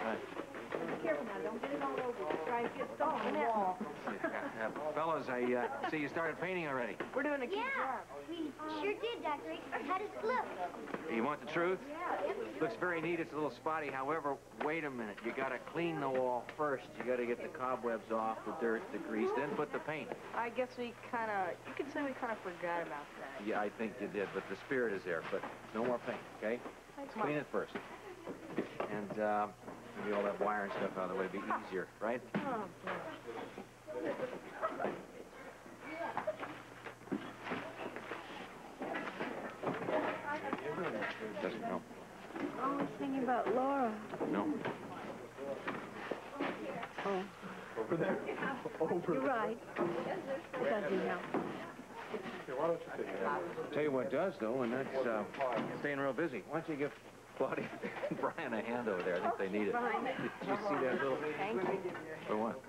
Right. Be careful now, don't get it all over. Try to get stone on the wall. Fellas, I see you started painting already. We're doing a good job. We sure did, Dr. Rick. How does it look? You want the truth? Yeah. Looks very neat. It's a little spotty. However, wait a minute. You got to clean the wall first. You got to get the cobwebs off, the dirt, the grease, then put the paint. I guess we kind of, you could say we kind of forgot about that. Yeah, I think you did, but the spirit is there. But no more paint, okay? Thanks, Clean it first. And maybe all that wire and stuff out of the way would be easier, right? Oh, boy. Doesn't know. Always thinking about Laura. No. Oh. Over there. Over You're right. It doesn't help. Here, why don't you take it? Tell you what does, though, and that's staying real busy. Why don't you give Claudia and Brian a hand over there? I think they need it. Brian. Did you see that little... Thank you. For what?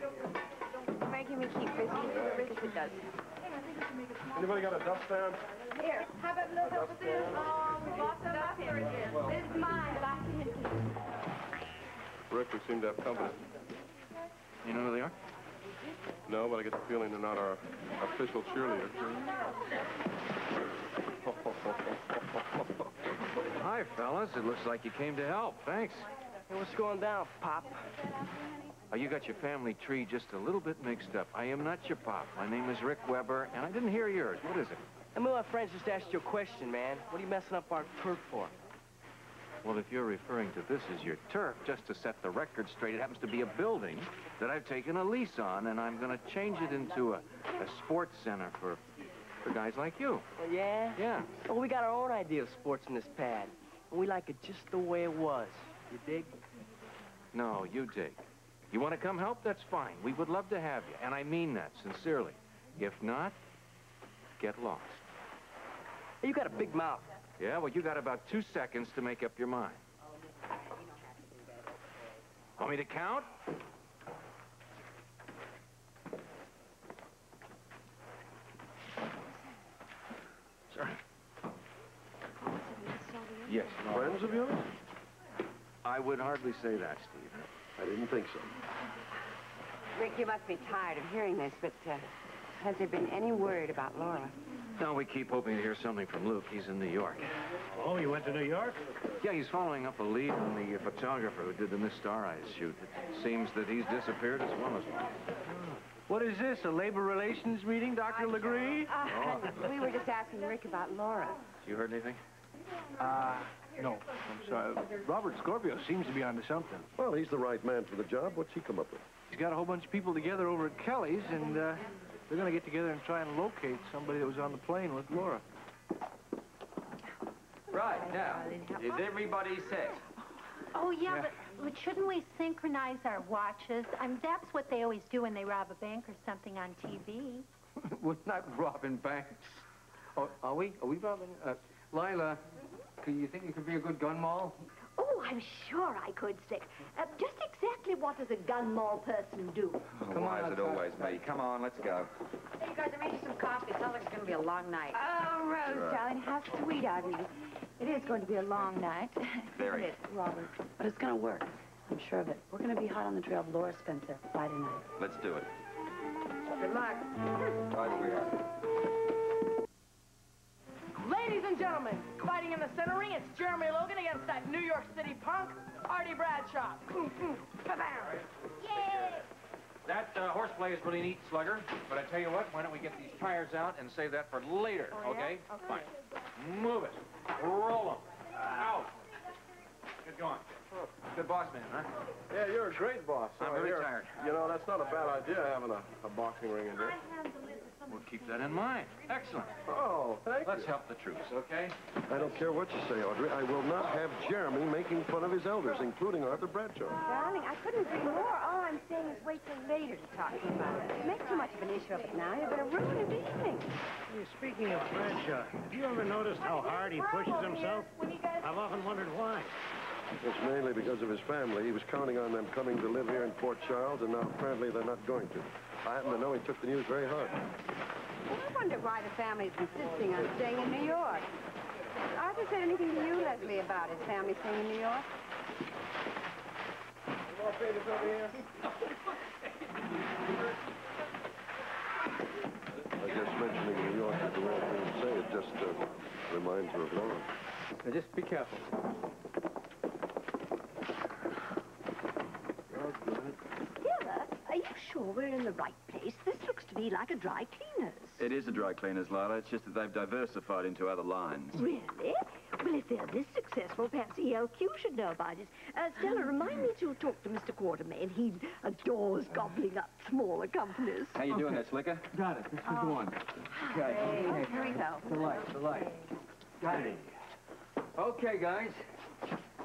You're making me keep busy. Yes, it does. Anybody got a dustpan? Here, how about a little help with this? Oh, we lost the dustpan again. This is mine, but I can Rick, we seem to have company. You know who they are? No, but I get the feeling they're not our official cheerleader. Hi, fellas. It looks like you came to help. Thanks. Hey, what's going down, Pop? Oh, you got your family tree just a little bit mixed up. I am not your pop. My name is Rick Weber, and I didn't hear yours. What is it? I mean, my friends just asked you a question, man. What are you messing up our turf for? Well, if you're referring to this as your turf, just to set the record straight, it happens to be a building that I've taken a lease on, and I'm going to change it into a sports center for guys like you. Well, yeah? Yeah. Well, we got our own idea of sports in this pad, and we like it just the way it was. You dig? No, you dig. You want to come help? That's fine. We would love to have you, and I mean that sincerely. If not, get lost. Hey, you got a big mouth. Yeah, well, you got about 2 seconds to make up your mind. Want me to count? Sorry. Yes. Friends of yours? I would hardly say that, Steve. I didn't think so. Rick, you must be tired of hearing this, but has there been any word about Laura? No, we keep hoping to hear something from Luke. He's in New York. Oh, you went to New York? Yeah, he's following up a lead on the photographer who did the Miss Star Eyes shoot. It seems that he's disappeared as well as one. What is this, a labor relations meeting, Dr. Legree? We were just asking Rick about Laura. You heard anything? No, I'm sorry. Robert Scorpio seems to be onto something. Well, he's the right man for the job. What's he come up with? He's got a whole bunch of people together over at Kelly's, and they're going to get together and try and locate somebody that was on the plane with Laura. Right, now, is everybody set? Oh, yeah, but shouldn't we synchronize our watches? I mean, that's what they always do when they rob a bank or something on TV. We're not robbing banks. Oh, are we? Are we robbing? Lila, you think you could be a good gun moll? Oh, I'm sure I could, Stick. Just exactly what does a gun mall person do? Come on, is it always me? Come on, let's go. Hey, you guys, I made you some coffee. It sounds like it's going to be a long night. Oh, Rose, darling, how sweet of you. It is going to be a long night. Very. It is, Robert. But it's going to work. I'm sure of it. We're going to be hot on the trail of Laura Spencer Friday night. Let's do it. Good luck. Right, sweetheart. Ladies and gentlemen, fighting in the center ring, it's Jeremy Logan against that New York City punk, Artie Bradshaw. Ba-bam! Yay! That horseplay is really neat, Slugger. But I tell you what, why don't we get these tires out and save that for later, okay? Fine. Move it. Roll them. Out. Get going. Good boss man, huh? Yeah, you're a great boss. I'm really tired. You know, that's not a bad idea, having a boxing ring in here. We'll keep that in mind. Excellent. Oh, thank you. Let's help the troops, okay? I don't care what you say, Audrey. I will not have Jeremy making fun of his elders, including Arthur Bradshaw. Darling, I couldn't agree more. All I'm saying is wait till later to talk to you about it. Make too much of an issue of it now. You're going to ruin his evening. Hey, speaking of Bradshaw, have you ever noticed how hard he pushes himself? I've often wondered why. It's mainly because of his family. He was counting on them coming to live here in Port Charles, and now apparently they're not going to. I happen to know he took the news very hard. Well, I wonder why the family's insisting on staying in New York. Arthur said anything to you, Lesley, about his family staying in New York? elevators over here? I guess mentioning New York is the wrong thing to say. It just reminds her of Laura. Now, just be careful. Taylor, are you sure we're in the right place? This looks to me like a dry cleaner's. It is a dry cleaner's, Lila. It's just that they've diversified into other lines. Really? Well, if they're this successful, perhaps ELQ should know about it. Stella, remind me to talk to Mr. Quartermain. He adores gobbling up smaller companies. How you doing there, Slicker? Got it. This is the one. Okay. Here we go. The light. Got it. Okay, guys.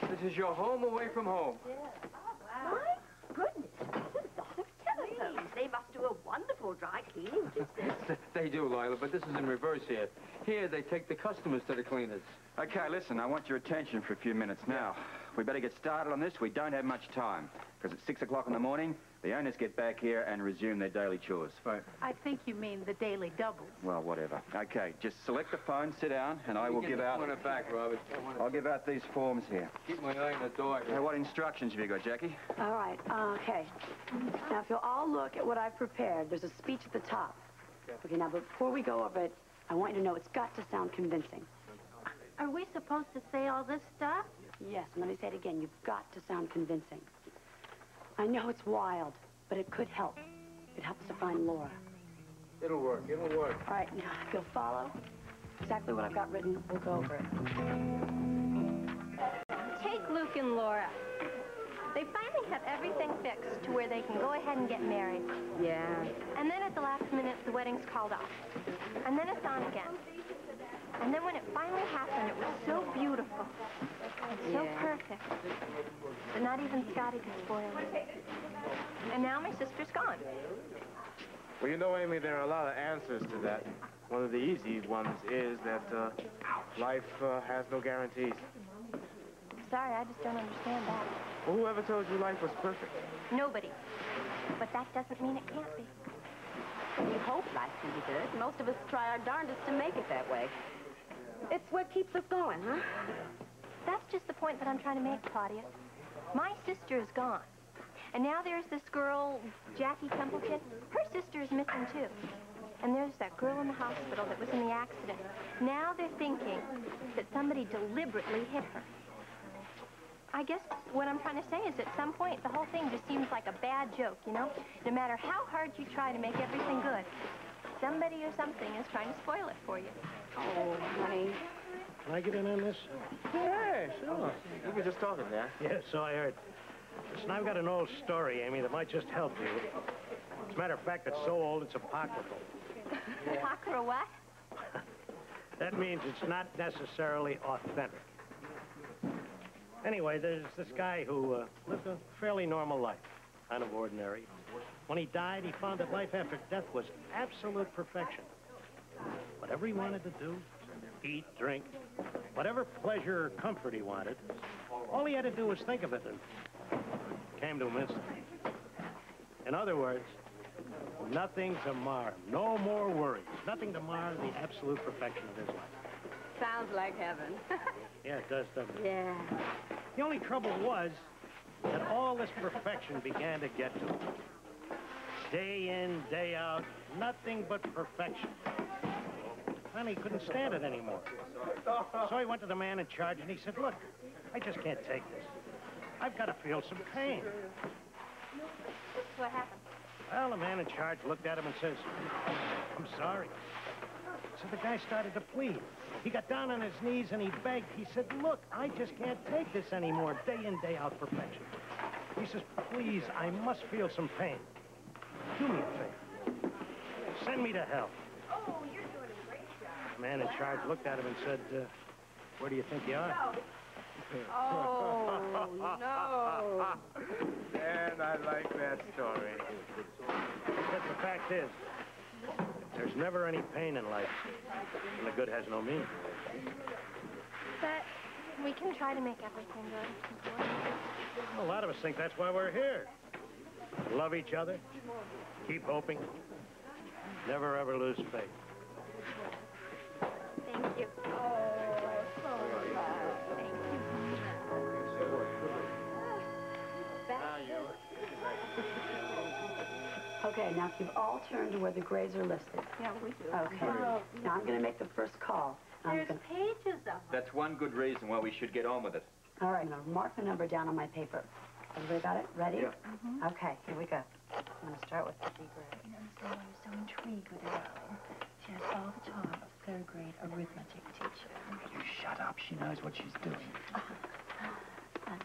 This is your home away from home. My goodness, there's a lot of telephones. They must do a wonderful dry cleaning business. They do, Lila, but this is in reverse here. Here, they take the customers to the cleaners. Okay, listen, I want your attention for a few minutes now. We better get started on this. We don't have much time. Because at 6 o'clock in the morning, the owners get back here and resume their daily chores. Right. I think you mean the daily doubles. Well, whatever. Okay, just select the phone, sit down, and I will give out... Get it back, Robert. I'll give out these forms here. Keep my eye on the door. Now, what instructions have you got, Jackie? All right, okay. Now, if you'll all look at what I've prepared, there's a speech at the top. Okay, now, before we go over it, I want you to know it's got to sound convincing. Are we supposed to say all this stuff? Yes, and let me say it again. You've got to sound convincing. I know it's wild, but it could help. It helps to find Laura. It'll work. It'll work. All right, now, if you'll follow exactly what I've got written, we'll go over it. Take Luke and Laura. They finally have everything fixed to where they can go ahead and get married. Yeah. And then at the last minute, the wedding's called off. And then it's on again. And then when it finally happened, it was so beautiful. And so perfect. That not even Scotty could spoil it. And now my sister's gone. Well, you know, Amy, there are a lot of answers to that. One of the easy ones is that life has no guarantees. Sorry, I just don't understand that. Well, whoever told you life was perfect? Nobody. But that doesn't mean it can't be. We hope life can be good. Most of us try our darndest to make it that way. It's what keeps us going, huh? That's just the point that I'm trying to make, Claudia. My sister is gone. And now there's this girl, Jackie Templeton. Her sister is missing, too. And there's that girl in the hospital that was in the accident. Now they're thinking that somebody deliberately hit her. I guess what I'm trying to say is at some point, the whole thing just seems like a bad joke, you know? No matter how hard you try to make everything good, somebody or something is trying to spoil it for you. Oh, honey. Can I get in on this? Yeah, sure. We were just talking there. Yeah, so I heard. Listen, I've got an old story, Amy, that might just help you. As a matter of fact, it's so old, it's apocryphal. Apocryphal what? That means it's not necessarily authentic. Anyway, there's this guy who lived a fairly normal life, kind of ordinary. When he died, he found that life after death was absolute perfection. Whatever he wanted to do, eat, drink, whatever pleasure or comfort he wanted, all he had to do was think of it, and it came to him instantly. In other words, nothing to mar him. No more worries. Nothing to mar the absolute perfection of his life. Sounds like heaven. Yeah, it does, doesn't it? Yeah. The only trouble was that all this perfection began to get to him. Day in, day out, nothing but perfection. Finally, he couldn't stand it anymore. So he went to the man in charge and he said, look, I just can't take this. I've got to feel some pain. What happened? Well, the man in charge looked at him and says, I'm sorry. So the guy started to plead. He got down on his knees and he begged. He said, look, I just can't take this anymore, day in, day out perfection. He says, please, I must feel some pain. Do me a favor. Send me to hell. Oh, you're doing a great job. The man in charge looked at him and said, where do you think you are? Oh, no. And I like that story. But the fact is, there's never any pain in life, and the good has no meaning. But we can try to make everything good. A lot of us think that's why we're here. Love each other, keep hoping, never ever lose faith. Thank you. Oh, so nice. Thank you. Now you. Okay, now if you've all turned to where the grades are listed. Yeah, we do. Okay. Now I'm going to make the first call. There's pages of them. That's one good reason why we should get on with it. All right, now mark the number down on my paper. Everybody got it? Ready? Yeah. Okay, here we go. I'm going to start with the B grade. I was so intrigued with her. She has all the charm of third grade arithmetic teacher. You shut up. She knows what she's doing.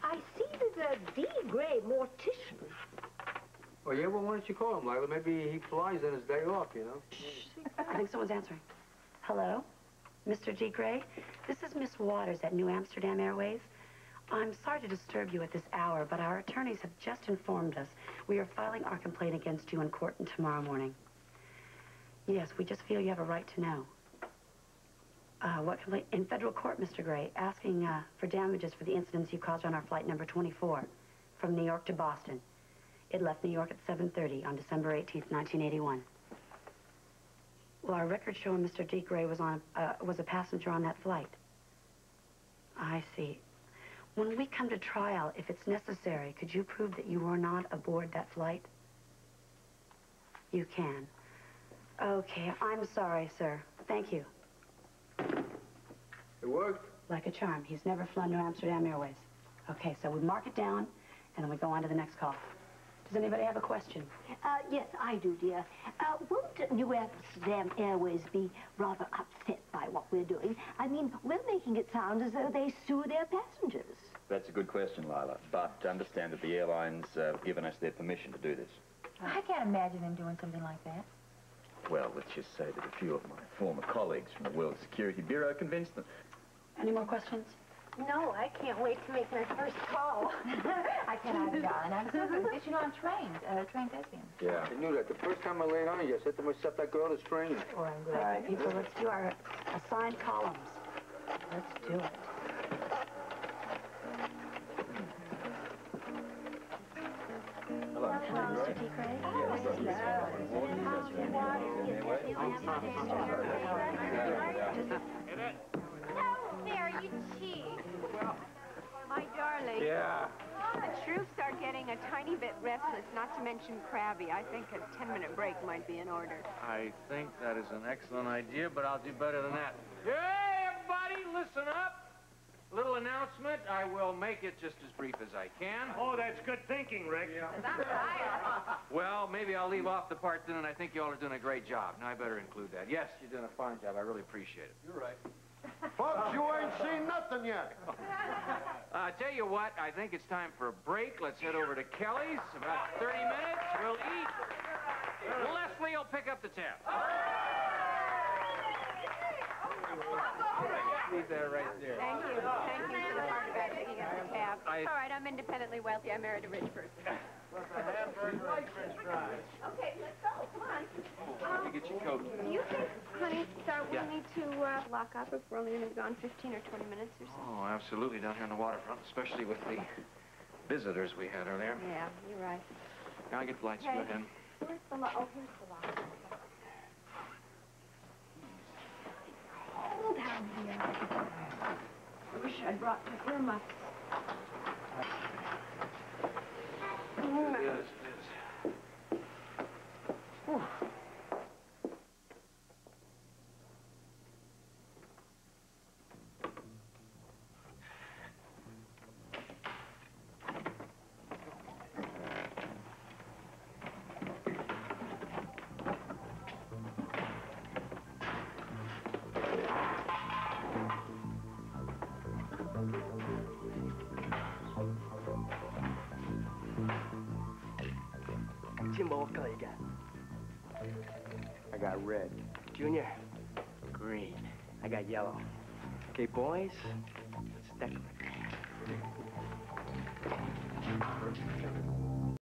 I see there's a D grade mortician. Oh, yeah? Well, why don't you call him, Lila? Maybe he flies on his day off, you know? I think someone's answering. Hello? Mr. D. Gray? This is Miss Waters at New Amsterdam Airways. I'm sorry to disturb you at this hour, but our attorneys have just informed us we are filing our complaint against you in court tomorrow morning. Yes, we just feel you have a right to know. What complaint? In federal court, Mr. Gray, asking for damages for the incidents you caused on our flight number 24 from New York to Boston. It left New York at 7:30 on December 18th, 1981. Well, our records show Mr. D. Gray was a passenger on that flight. I see. When we come to trial, if it's necessary, could you prove that you were not aboard that flight? You can. Okay, I'm sorry, sir. Thank you. It worked? Like a charm. He's never flown New Amsterdam Airways. Okay, so we mark it down, and then we go on to the next call. Does anybody have a question? Yes, I do, dear. Won't New Amsterdam Airways be rather upset by what we're doing? I mean, we're making it sound as though they sue their passengers. That's a good question, Lila. But understand that the airlines have given us their permission to do this. I can't imagine them doing something like that. Well, let's just say that a few of my former colleagues from the World Security Bureau convinced them. Any more questions? No, I can't wait to make my first call. I can't either, darling. I'm so good. You know, I'm trained lesbian. Yeah. I knew that. The first time I laid on you, I said to myself, that girl is trained. All right, people, let's do our assigned columns. Let's do it. Hello. Hello, Mr. D. Gray. No, there, you cheat. My darling. Yeah. The troops are getting a tiny bit restless, not to mention crabby. I think a 10-minute break might be in order. I think that is an excellent idea, but I'll do better than that. Hey, everybody, listen up. Little announcement. I will make it just as brief as I can. Oh, that's good thinking, Rick. Well, maybe I'll leave off the part then, and I think you all are doing a great job. Now, I better include that. Yes, you're doing a fine job. I really appreciate it. You're right. Folks, you ain't seen nothing yet. Tell you what, I think it's time for a break. Let's head over to Kelly's. About 30 minutes. We'll eat. Lesley will pick up the tab. Leave that right there. Thank you. Thank you for the part about picking up the tab. It's all right, I'm independently wealthy. I married a rich person. Okay, let's go. Come on. You get your coat. Do you think, honey, we Yeah. need to lock up if we're only going to be gone 15 or 20 minutes or so? Oh, absolutely, down here on the waterfront, especially with the visitors we had earlier. Yeah, you're right. Now I get the lights. Okay. Go ahead. Where's the lock? Oh, here's the lock. Hold down here. I wish I'd brought my earmuffs. Yes, it is. Whew. Jimbo, what color you got? I got red. Junior, green. I got yellow. Okay, boys, let's decorate.